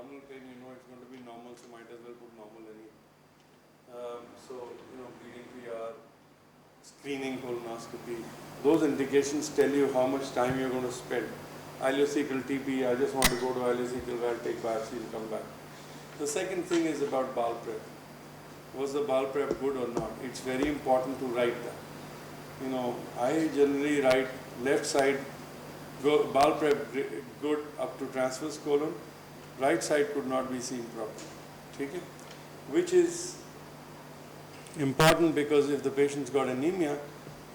abdominal pain, you know it's going to be normal, so might as well put normal anyway. So, bleeding PR, screening colonoscopy, those indications tell you how much time you're going to spend. Ileocecal TP, I just want to go to ileocecal valve, take biopsy and come back. The second thing is about bowel prep. Was the bowel prep good or not? It's very important to write that. I generally write left side, bowel prep good up to transverse colon, right side could not be seen properly. Okay? Which is important because if the patient's got anemia,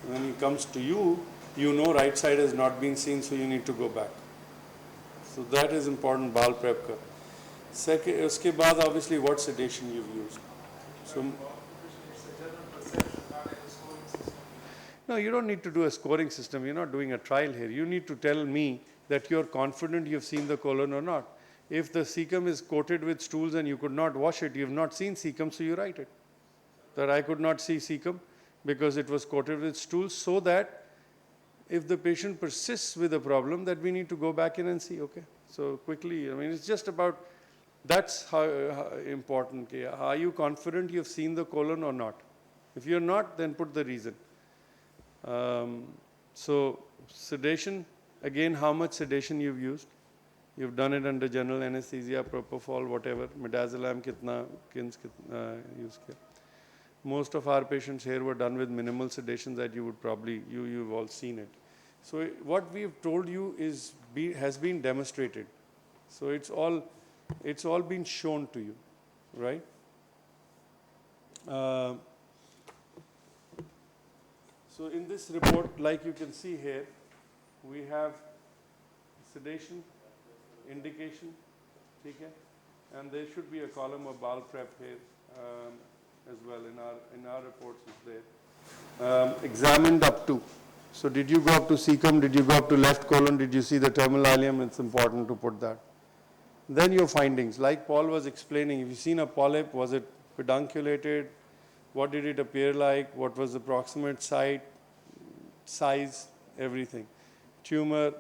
when he comes to you, right side has not been seen, so you need to go back. So that is important, bowel prep ka. Second, uske baad obviously what sedation you've used. So, no, you don't need to do a scoring system. You're not doing a trial here. You need to tell me that you're confident you've seen the colon or not. If the cecum is coated with stools and you could not wash it, you've not seen cecum, so you write it. That I could not see cecum because it was coated with stools, so that if the patient persists with a problem, that we need to go back in and see, okay. So quickly, it's just about, that's how important. Are you confident you've seen the colon or not? If you're not, then put the reason. So sedation, again, how much sedation you've used? You've done it under general anesthesia, propofol, whatever, midazolam, kitna, kins, use kiya. Most of our patients here were done with minimal sedation that you would probably, you've all seen it. So what we've told you has been demonstrated. So it's all been shown to you, right? So in this report, like you can see here, we have sedation, indication, okay? And there should be a column of bowel prep here as well. In our reports is there. Examined up to. So did you go up to cecum? Did you go up to left colon? Did you see the terminal ileum? It's important to put that. Then your findings, like Paul was explaining, if you've seen a polyp, was it pedunculated? What did it appear like? What was the proximate site, size, everything. Tumor,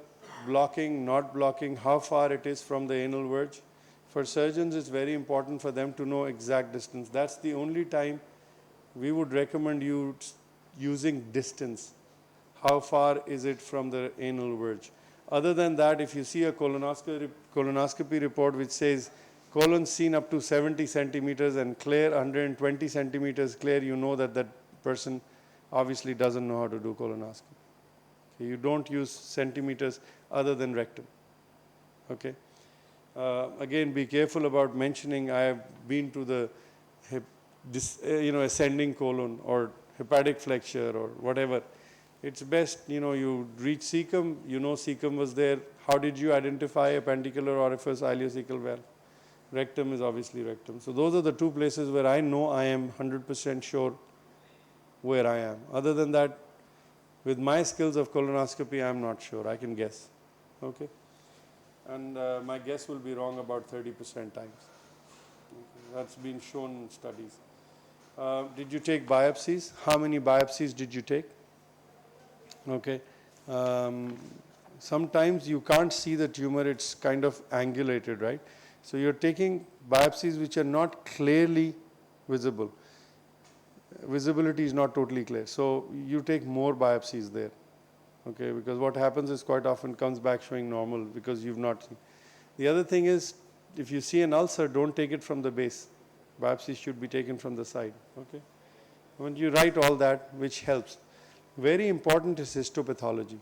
blocking, not blocking, how far it is from the anal verge. For surgeons, it's very important for them to know exact distance. That's the only time we would recommend you using distance. How far is it from the anal verge? Other than that, if you see a colonoscopy report which says colon seen up to 70 centimeters and clear 120 centimeters clear, you know that that person obviously doesn't know how to do colonoscopy. Okay, you don't use centimeters other than rectum. Okay. Again, be careful about mentioning I have been to the ascending colon or hepatic flexure or whatever. It's best, you reach cecum, cecum was there. How did you identify appendicular orifice, ileocecal valve? Rectum is obviously rectum. So those are the two places where I know I am 100% sure where I am. Other than that, with my skills of colonoscopy, I'm not sure. I can guess. Okay? And my guess will be wrong about 30% times. Okay. That's been shown in studies. Did you take biopsies? How many biopsies did you take? Okay. Sometimes you can't see the tumor, it's kind of angulated, right? So you're taking biopsies which are not clearly visible. Visibility is not totally clear. So you take more biopsies there. Okay, because what happens is quite often comes back showing normal because you've not seen. The other thing is, if you see an ulcer, don't take it from the base. Biopsies should be taken from the side. Okay. When you write all that, which helps. Very important is histopathology.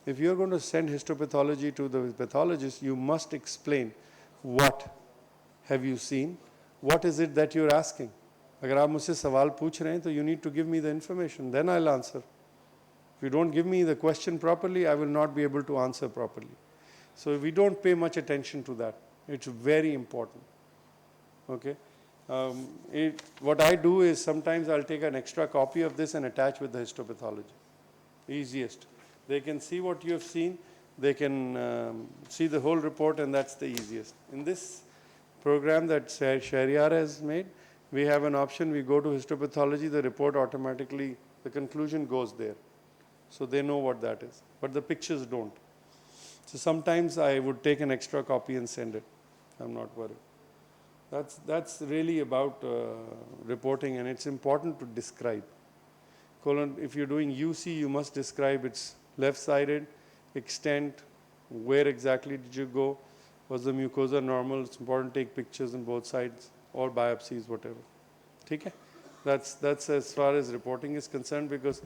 If you're going to send histopathology to the pathologist, you must explain what have you seen, what is it that you're asking. अगर आप मुझसे सवाल पूछ रहे हैं, तो you need to give me the information, then I'll answer. If you don't give me the question properly, I will not be able to answer properly. So we don't pay much attention to that. It's very important. Okay. What I do is sometimes I'll take an extra copy of this and attach with the histopathology. Easiest. They can see what you have seen. They can see the whole report, and that's the easiest. In this program that Shahryar has made, we have an option. We go to histopathology, the report automatically, the conclusion goes there. So they know what that is. But the pictures don't. So sometimes I would take an extra copy and send it. I'm not worried. That's really about reporting, and it's important to describe. Colon, if you're doing UC, you must describe its left-sided, extent, where exactly did you go, was the mucosa normal, it's important to take pictures on both sides, or biopsies, whatever. Okay? That's as far as reporting is concerned, because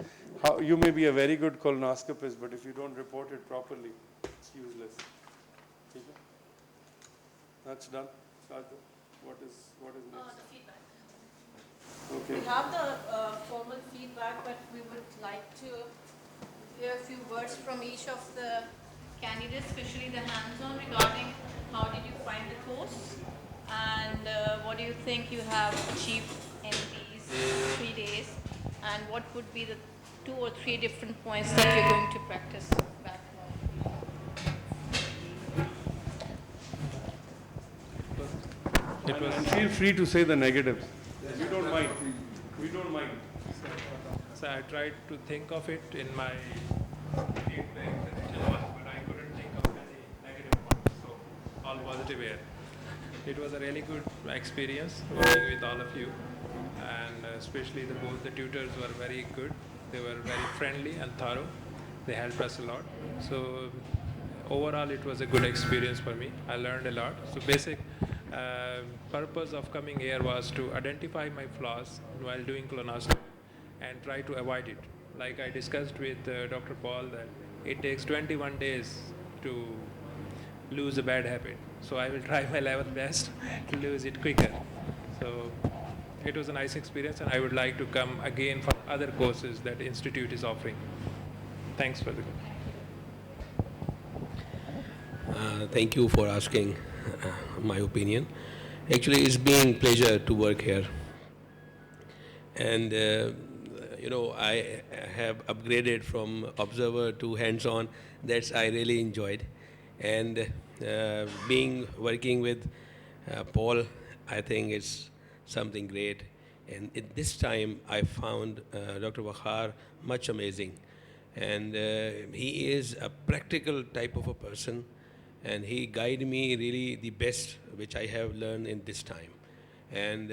you may be a very good colonoscopist, but if you don't report it properly, it's useless. Okay? That's done. Shadu, what is next? The feedback. Okay. We have the formal feedback, but we would like to hear a few words from each of the candidates, especially the hands-on, regarding how did you find the course and what do you think you have achieved in these 3 days, and what would be the 2 or 3 different points that you're going to practice back home. And feel free to say the negatives. We don't mind. We don't mind. So I tried to think of it in my feedback, but I couldn't think of any negative ones. So all positive here. It was a really good experience working with all of you, and especially both the tutors were very good. They were very friendly and thorough. They helped us a lot. So overall, it was a good experience for me. I learned a lot. So basic purpose of coming here was to identify my flaws while doing colonoscopy and try to avoid it. Like I discussed with Dr. Paul, that it takes 21 days to lose a bad habit. So I will try my level best to lose it quicker. So it was a nice experience, and I would like to come again for other courses that the Institute is offering. Thanks for the. Thank you for asking my opinion. Actually, it's been a pleasure to work here. And, I have upgraded from observer to hands-on. That's I really enjoyed. And working with Paul, I think it's something great. And at this time, I found Dr. Wakhar much amazing. And he is a practical type of a person, and he guided me really the best which I have learned in this time. And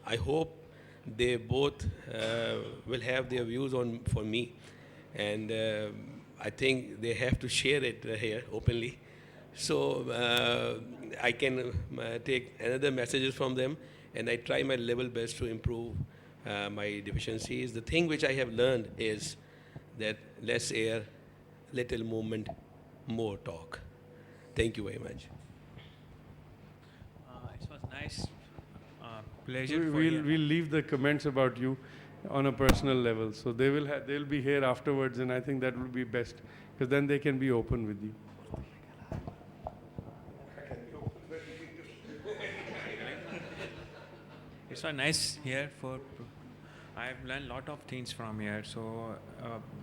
I hope they both will have their views on for me, and I think they have to share it here openly, so I can take another messages from them, and I try my level best to improve my deficiencies. The thing which I have learned is that less air, little movement, more talk. Thank you very much. It was nice, pleasure for We'll you. we'll leave the comments about you on a personal level. So they'll be here afterwards, and I think that will be best, because then they can be open with you. It's was nice here for. I've learned a lot of things from here. So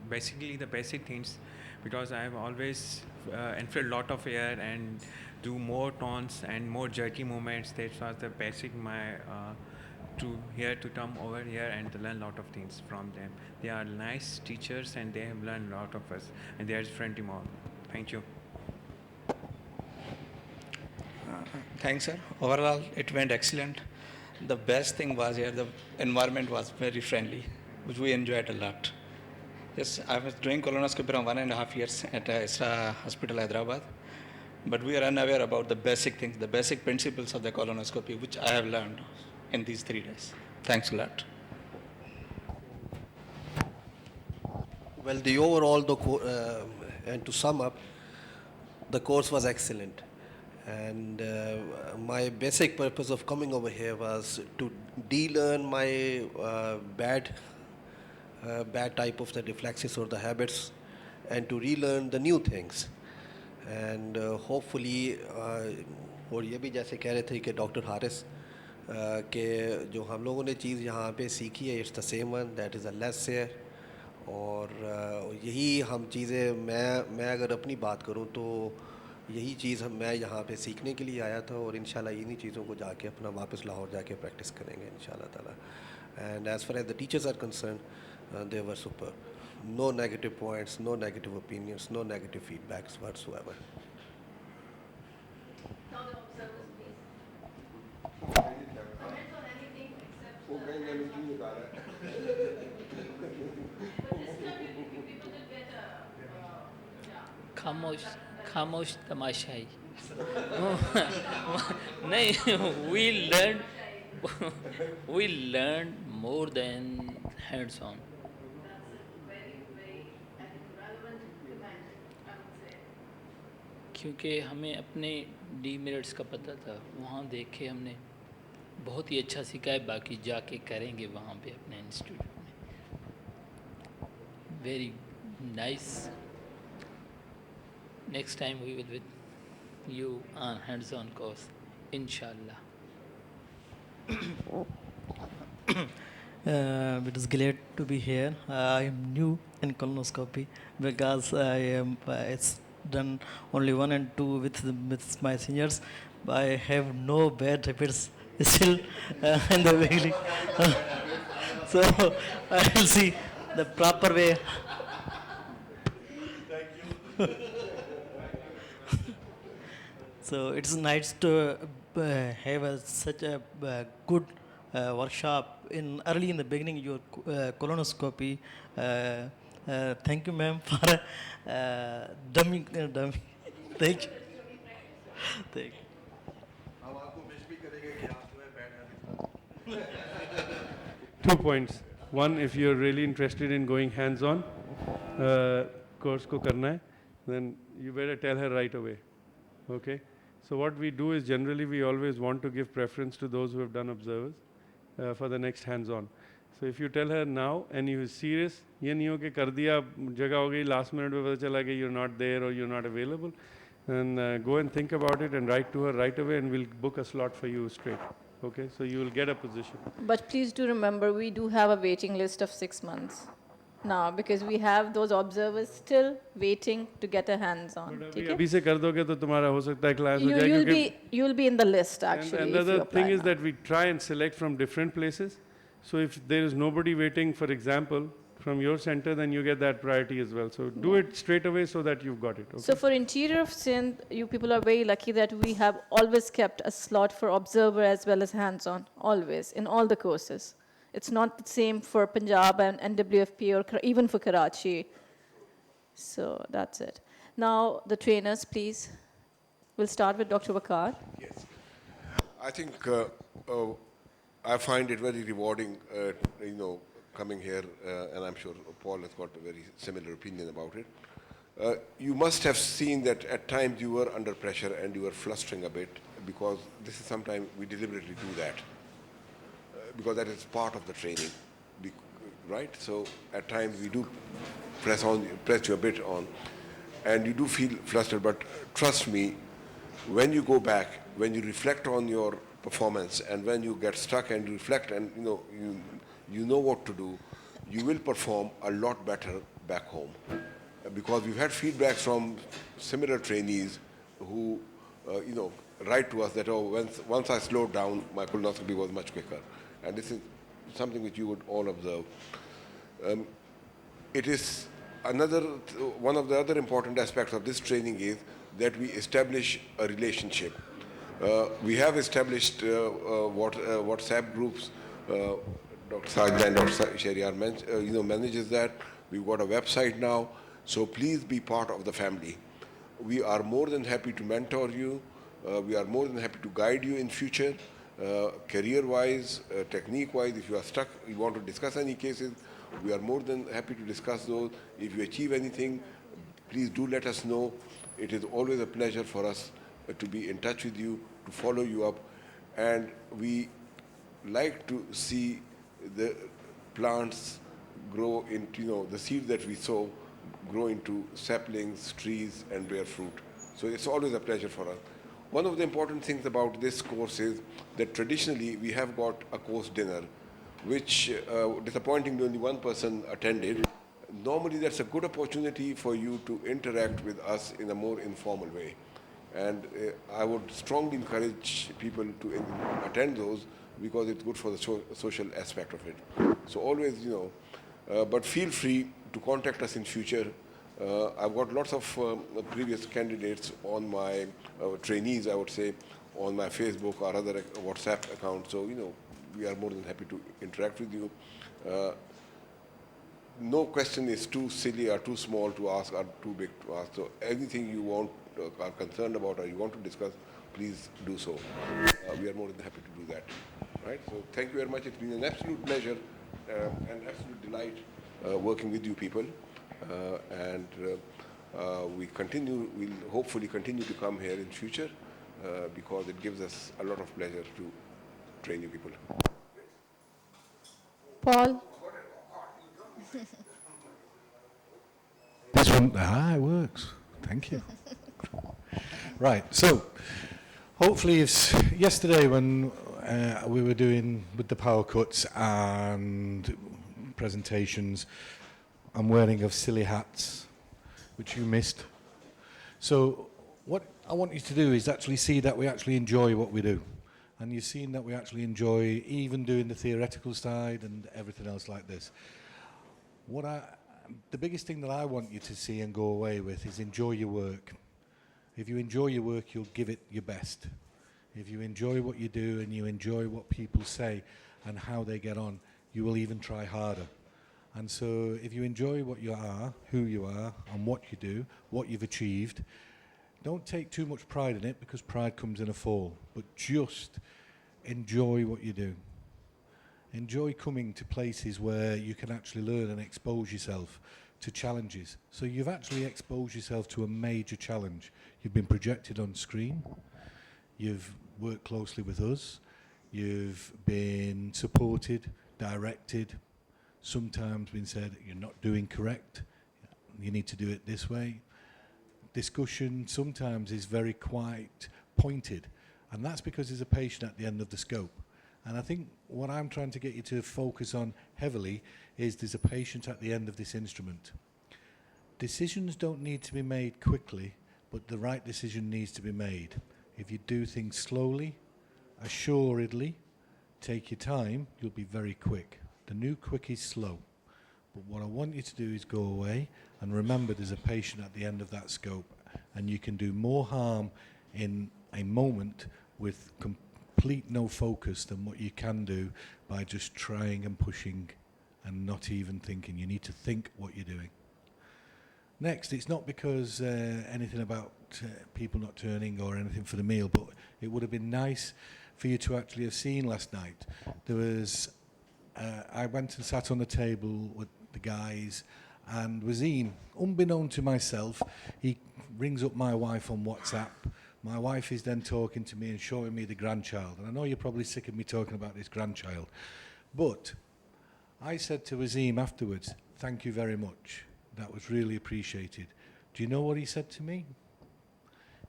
basically the basic things, because I've always infilled a lot of air and do more tones and more jerky movements. That was the basic my to come over here and to learn a lot of things from them. They are nice teachers, and they have learned a lot of us, and they are friendly more. Thank you. Thanks, sir. Overall, it went excellent. The best thing was here, the environment was very friendly, which we enjoyed a lot. Yes, I was doing colonoscopy around 1.5 years at ISRA Hospital, Hyderabad. But we are unaware about the basic things, the basic principles of the colonoscopy, which I have learned in these 3 days. Thanks a lot. Well, the overall, and to sum up, the course was excellent. And my basic purpose of coming over here was to de-learn my bad type of the reflexes or the habits, and to relearn the new things. And hopefully, और ये भी जैसे कह रहे थे कि doctor Haris कि जो हम लोगों ने चीज़ यहाँ पे सीखी है, it's the same one, that is a less share. और यही हम चीज़ें मैं अगर अपनी बात करूँ तो यही चीज़ मैं यहाँ पे सीखने के लिए आया था, और इंशाल्लाह इन्हीं चीज़ों को जाके अपना वापस लाहौर जाके प्रैक्टिस करेंगे इंशाल्लाह ताला. And as far as the teachers are concern, they were super. No negative points, no negative opinions, no negative feedbacks whatsoever. Now the observers, please. खामोश खामोश तमाशाई नहीं we learned we learned more than hands on. क्योंकि हमें अपने demerits का पता था, वहाँ देख के हमने बहुत ही अच्छा सीखा है, बाकी जाके करेंगे वहाँ पे अपने इंस्टीट्यूट में. Very nice. Next time we will with you on hands-on course, inshallah. It is glad to be here. I am new in colonoscopy because I am it's done only 1 and 2 with my seniors. I have no bad habits still in the beginning. So I will see the proper way. So it's nice to have such a good workshop in early in the beginning your colonoscopy. Thank you, ma'am, for dummy. Thank you. Thank you. Two points. One, if you're really interested in going hands-on, course ko karna hai, then you better tell her right away. Okay? So what we do is generally we always want to give preference to those who have done observers for the next hands-on. So if you tell her now and you are serious, ये नहीं हो कि कर दिया जगह हो गई last minute में पता चला कि you're not there or you're not available, then go and think about it and write to her right away and we'll book a slot for you straight. Okay, so you will get a position. But please do remember, we do have a waiting list of 6 months now because we have those observers still waiting to get a hands-on. अभी अभी से कर दोगे तो तुम्हारा हो सकता है class हो जाए क्योंकि You'll be in the list actually. And if you another apply thing is now. that we try and select from different places. So if there is nobody waiting, for example, from your center, then you get that priority as well. So do it straight away so that you've got it. Okay? So for interior of Sindh, you people are very lucky that we have always kept a slot for observer as well as hands-on, always, in all the courses. It's not the same for Punjab and NWFP or even for Karachi. So that's it. Now, the trainers, please. We'll start with Dr. Wakar. Yes. I think I find it very rewarding, coming here, and I'm sure Paul has got a very similar opinion about it. You must have seen that at times you were under pressure and you were flustering a bit because this is sometimes we deliberately do that because that is part of the training, right? So at times we do press you a bit on, and you do feel flustered. But trust me, when you go back, when you reflect on your performance, and when you get stuck and you reflect and you know what to do, you will perform a lot better back home. Because we've had feedback from similar trainees who, write to us that, once I slowed down, my colonoscopy was much quicker. And this is something which you would all observe. It is one of the other important aspects of this training is that we establish a relationship. We have established WhatsApp groups. Dr. Sajda and Dr. Shariar manages that. We've got a website now. So please be part of the family. We are more than happy to mentor you. We are more than happy to guide you in future, career-wise, technique-wise. If you are stuck, you want to discuss any cases, we are more than happy to discuss those. If you achieve anything, please do let us know. It is always a pleasure for us to be in touch with you, to follow you up. And we like to see the plants grow into, the seeds that we sow grow into saplings, trees, and bear fruit. So it's always a pleasure for us. One of the important things about this course is that traditionally we have got a course dinner, which disappointingly only one person attended. Normally that's a good opportunity for you to interact with us in a more informal way. And I would strongly encourage people to attend those because it's good for the social aspect of it. So always, but feel free to contact us in future. I've got lots of previous candidates on my trainees, I would say, on my Facebook or other WhatsApp account. So, we are more than happy to interact with you. no question is too silly or too small to ask or too big to ask. So anything you want, are concerned about or you want to discuss, please do so. We are more than happy to do that. Right? So thank you very much. It's been an absolute pleasure and absolute delight working with you people. We'll hopefully continue to come here in future because it gives us a lot of pleasure to train you people. Paul? This one, it works. Thank you. Right, so hopefully yesterday when we were doing with the power cuts and presentations, I'm wearing of silly hats, which you missed. So what I want you to do is actually see that we actually enjoy what we do. And you've seen that we actually enjoy even doing the theoretical side and everything else like this. The biggest thing that I want you to see and go away with is enjoy your work. If you enjoy your work, you'll give it your best. If you enjoy what you do and you enjoy what people say and how they get on, you will even try harder. And so if you enjoy what you are, who you are, and what you do, what you've achieved, don't take too much pride in it because pride comes in a fall, but just enjoy what you do. Enjoy coming to places where you can actually learn and expose yourself to challenges. So you've actually exposed yourself to a major challenge. You've been projected on screen. You've worked closely with us. You've been supported, directed, sometimes been said, you're not doing correct. You need to do it this way. Discussion sometimes is very quite pointed. And that's because there's a patient at the end of the scope. And I think what I'm trying to get you to focus on heavily is there's a patient at the end of this instrument. Decisions don't need to be made quickly, but the right decision needs to be made. If you do things slowly, assuredly, take your time, you'll be very quick. The new quick is slow. But what I want you to do is go away and remember there's a patient at the end of that scope, and you can do more harm in a moment with complete no focus than what you can do by just trying and pushing and not even thinking. You need to think what you're doing. Next, it's not because anything about people not turning or anything for the meal, but it would have been nice for you to actually have seen last night. There was, I went and sat on the table with the guys, and Wazim, unbeknown to myself, he rings up my wife on WhatsApp. My wife is then talking to me and showing me the grandchild. And I know you're probably sick of me talking about this grandchild. But I said to Wazim afterwards, thank you very much. That was really appreciated. Do you know what he said to me?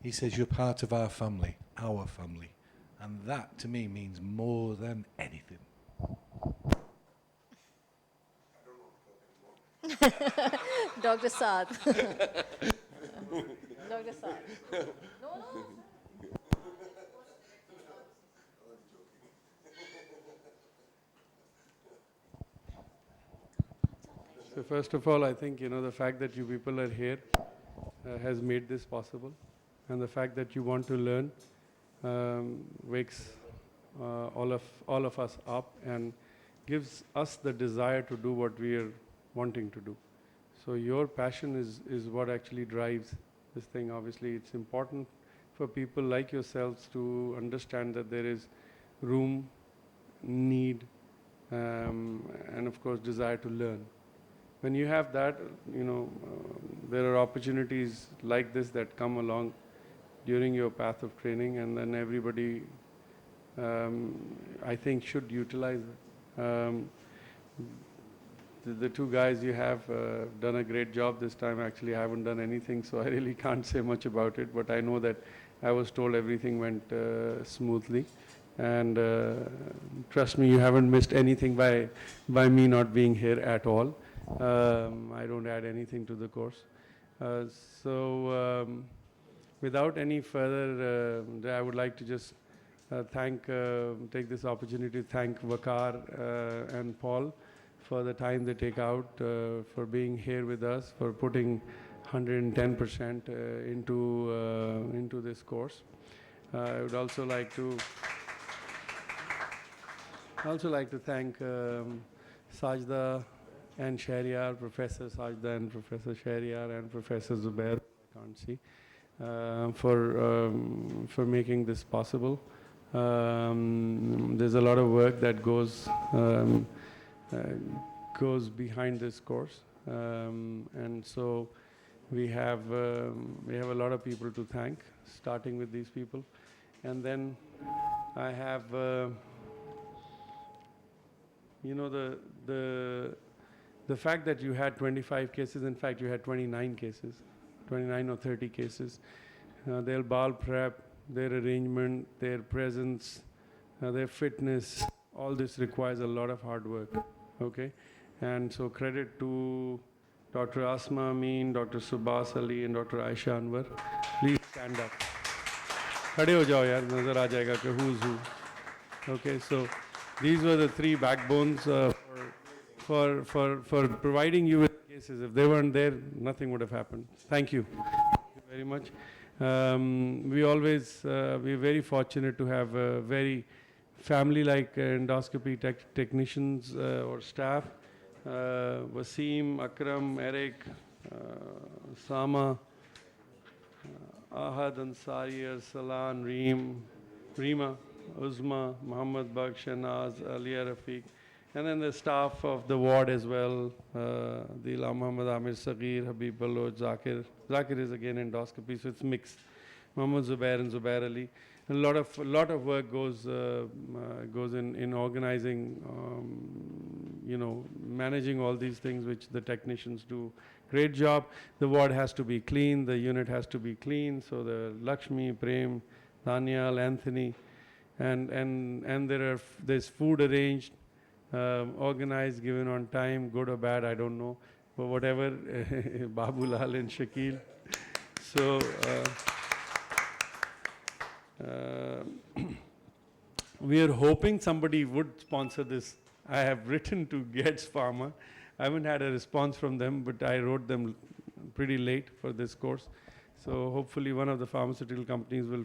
He says, you're part of our family. And that to me means more than anything. Dr. Saad. Dr. Saad. No. So first of all, I think, the fact that you people are here has made this possible. And the fact that you want to learn wakes all of us up and gives us the desire to do what we are wanting to do. So your passion is what actually drives this thing. Obviously, it's important for people like yourselves to understand that there is room, need, and of course, desire to learn. When you have that, there are opportunities like this that come along during your path of training, and then everybody, I think, should utilize it. The two guys you have done a great job this time. Actually, I haven't done anything, so I really can't say much about it, but I know that I was told everything went smoothly. And trust me, you haven't missed anything by me not being here at all. I don't add anything to the course. Without any further, I would like to just take this opportunity to thank Waqar and Paul for the time they take out, for being here with us, for putting 110% into this course. I would also like to thank Sajda and Shahryar, Professor Sajda and Professor Shahryar and Professor Zubair, I can't see, for making this possible. There's a lot of work that goes behind this course, and so we have a lot of people to thank, starting with these people, and then I have the fact that you had 25 cases. In fact, you had 29 cases, 29 or 30 cases. Their ball prep, their arrangement, their presence, their fitness, all this requires a lot of hard work, okay? And so credit to Dr. Asma Amin, Dr. Subhas Ali and Dr. Aisha Anwar. Please stand up. खड़े हो जाओ यार, नजर आ जाएगा कि who's who. Okay, so these were the three backbones for providing you with cases. If they weren't there, nothing would have happened. Thank you. Thank you very much. We're very fortunate to have very family-like endoscopy technicians or staff. Wasim, Akram, Eric, Sama, Ahad Ansari, Arsalan, Reema, Uzma, Muhammad Baksh, Naz, Aliya Rafiq, and then the staff of the ward as well, Dila Muhammad Amir Sagir, Habib Baloch, Zakir. Zakir is again endoscopy, so it's mixed. Muhammad Zubair and Zubair Ali. A lot of work goes in organizing, managing all these things which the technicians do. Great job. The ward has to be clean. The unit has to be clean. So the Lakshmi, Prem, Daniel, Anthony, and there's food arranged, organized, given on time, good or bad, I don't know, but whatever. Babu Lal and Shakil. So. We are hoping somebody would sponsor this. I have written to Gates Pharma. I haven't had a response from them, but I wrote them pretty late for this course. So hopefully one of the pharmaceutical companies will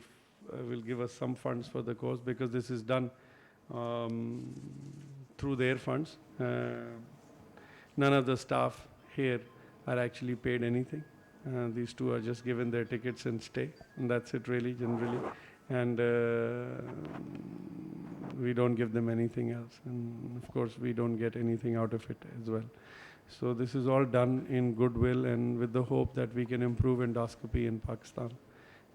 give us some funds for the course, because this is done through their funds. None of the staff here are actually paid anything. These two are just given their tickets and stay, and that's it really, generally. And we don't give them anything else, and of course we don't get anything out of it as well. So this is all done in goodwill and with the hope that we can improve endoscopy in Pakistan,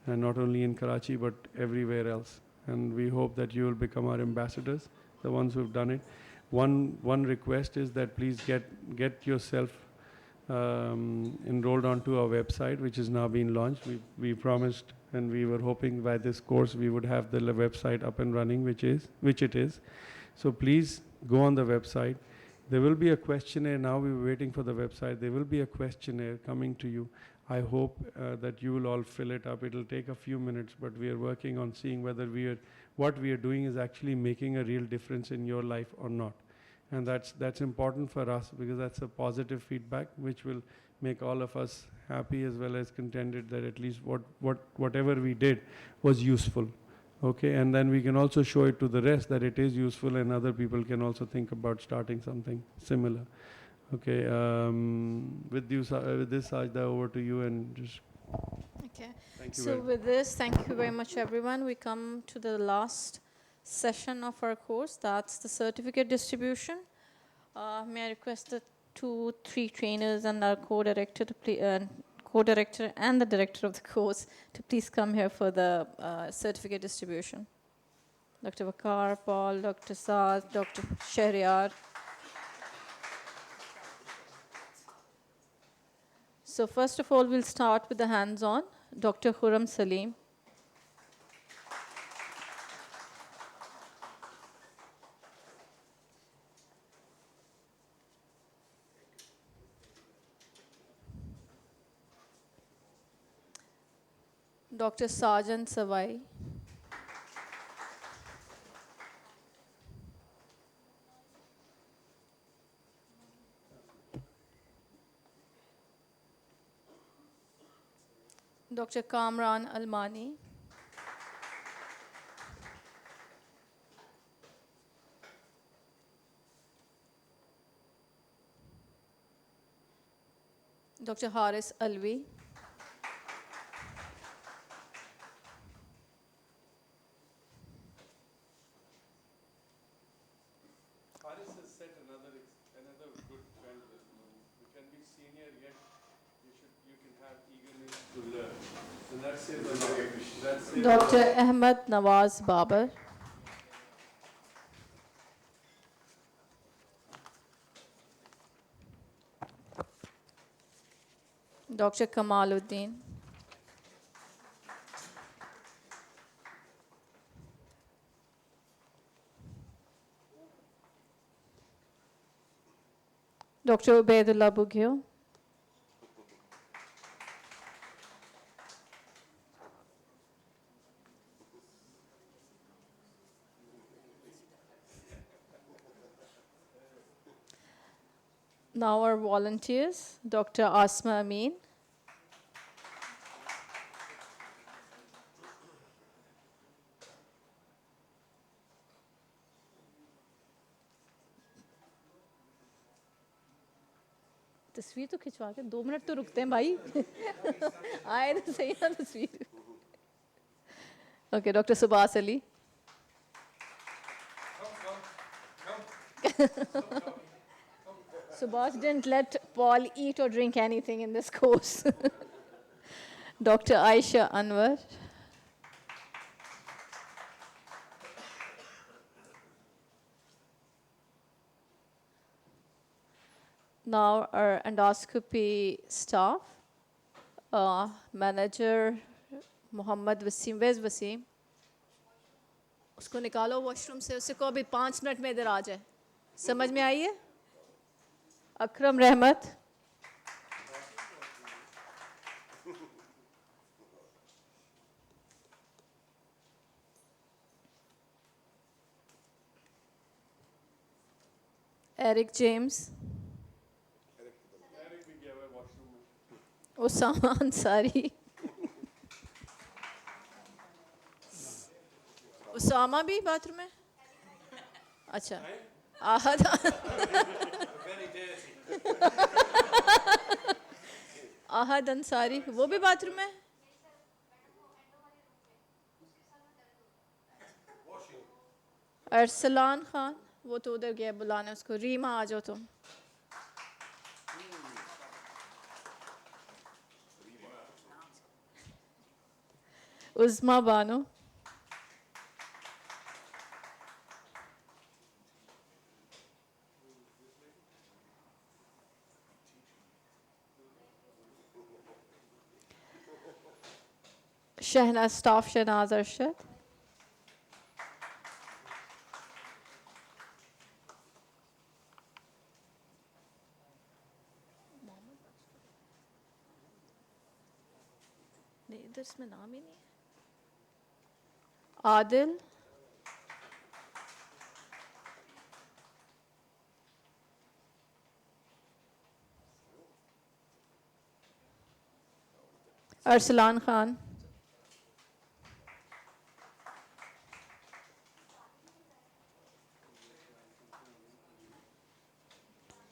and not only in Karachi but everywhere else. And we hope that you will become our ambassadors, the ones who've done it. One request is that please get yourself enrolled onto our website, which is now being launched. We promised, and we were hoping by this course we would have the website up and running, which it is. So please go on the website. There will be a questionnaire. Now we were waiting for the website. There will be a questionnaire coming to you. I hope that you will all fill it up. It'll take a few minutes, but we are working on seeing whether what we are doing is actually making a real difference in your life or not. And that's important for us, because that's a positive feedback which will make all of us happy, as well as contented that at least whatever we did was useful. Okay, and then we can also show it to the rest that it is useful, and other people can also think about starting something similar. Okay, with this, Sajda, over to you, and just Okay. thank you. So with this, thank you very much, everyone. We come to the last session of our course. That's the certificate distribution. May I request the 2-3 trainers and our co-director and the director of the course to please come here for the certificate distribution. Dr. Bakar, Paul, Dr. Saad, Dr. Shahryar. So first of all, we'll start with the hands-on. Dr. Khurram Salim. Dr. Sajan Savai. Dr. Kamran Almani. Dr. Haris Alvi. Haris has set another good trend. You can be senior yet you can have eagerness to learn. And that says a lot. That says Dr. Ahmed Nawaz Babar. Dr. Kamaluddin. Dr. Ubaidullah Bugio. Now our volunteers, Dr. Asma Amin. तस्वीर तो खिंचवा के 2 minute तो रुकते हैं भाई आए तो सही ना तस्वीर Okay, Dr. Subhas Ali. Subhas didn't let Paul eat or drink anything in this course. Dr. Aisha Anwar. Now our endoscopy staff, manager Muhammad Wasim. Where's Wasim? उसको निकालो वॉशरूम से, उसे को अभी 5 मिनट में इधर आ जाए. समझ में आई है? अकरम रहमत. Eric James. Osama Ansari. Usama भी बाथरूम में? अच्छा. आहद. आहद अंसारी वो भी बाथरूम में? अरसलान खान वो तो उधर गया बुलाने उसको. रीमा आ जाओ तुम. उज़मा Bano. Shahnaz staff Shahnaz Arshad. नहीं इधर इसमें नाम ही नहीं है. Adil. Arsalan Khan.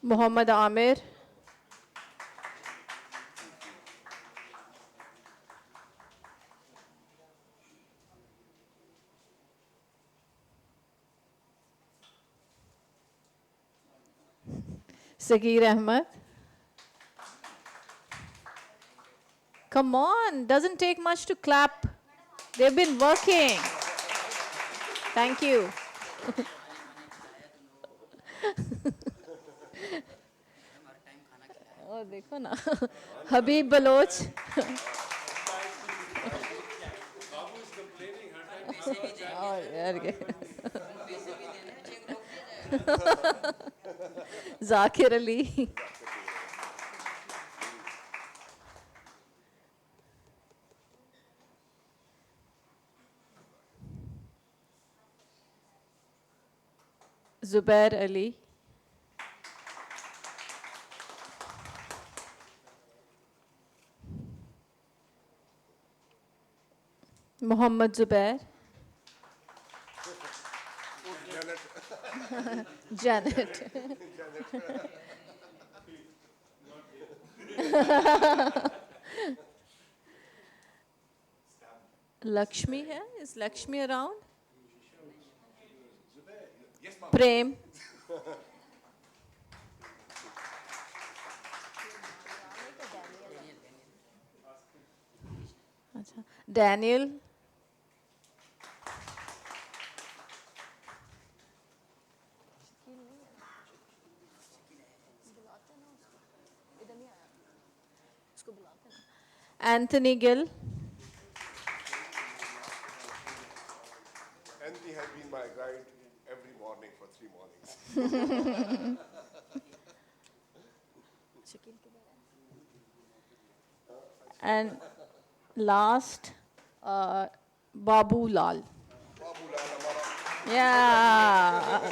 Mohammad Aamir. Sagir Ahmed. Come on, doesn't take much to clap. They've been working. Thank you. और देखो ना Habib Baloch. Zakir Ali. Zubair Ali. Mohammad Zubair. Janet. Lakshmi here? Is Lakshmi around? Prem. अच्छा, Daniel. Anthony Gill. Anthony has been my guide every morning for 3 mornings. And last, Babu Lal. Babu Lal, हमारा Yeah.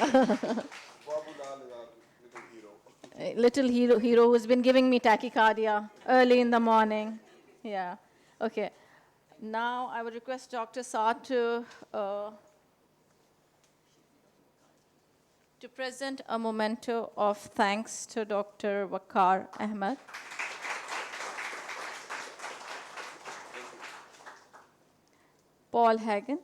Babu Lal is our little hero. A little hero who's been giving me tachycardia early in the morning. Yeah. Okay. Now I would request Dr. Saad to present a memento of thanks to Dr. Waqar Ahmed. Paul Hagen.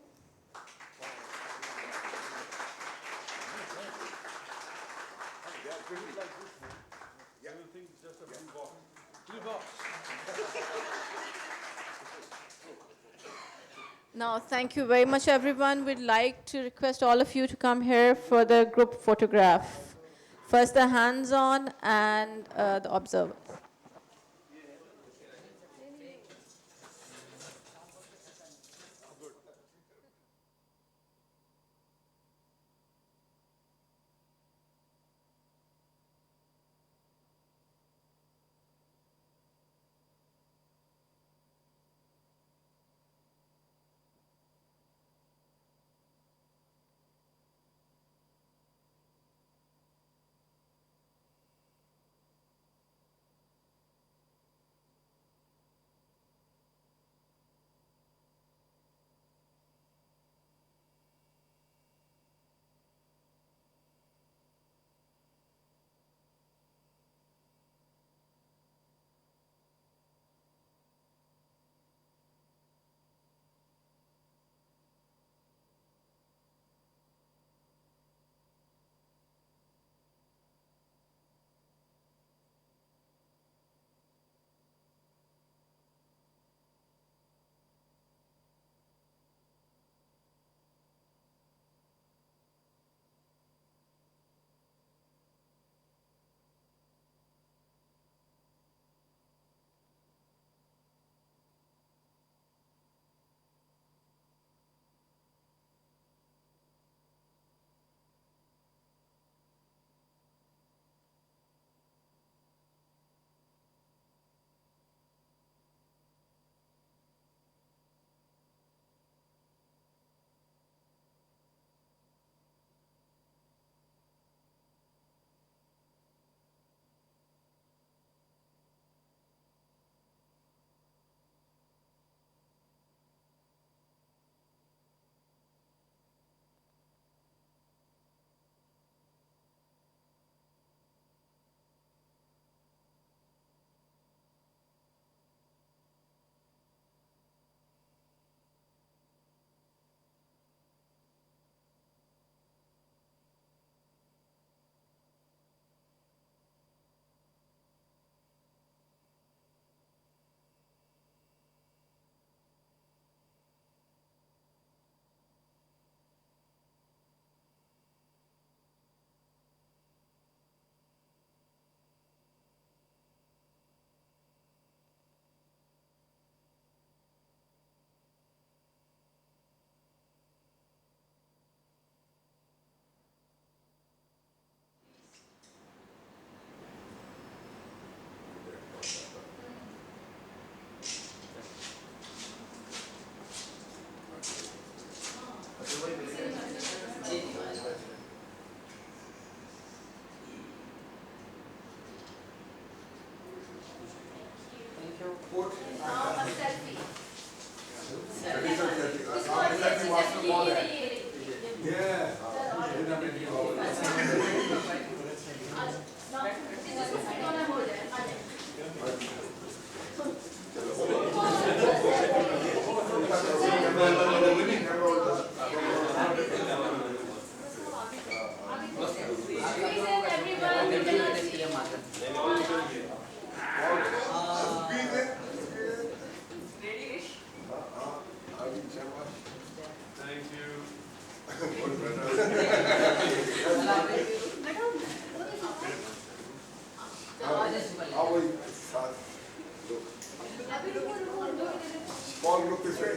Now, thank you very much, everyone. We'd like to request all of you to come here for the group photograph. First, the hands-on and the observers. Thank you. How are you? Look. Small group this way.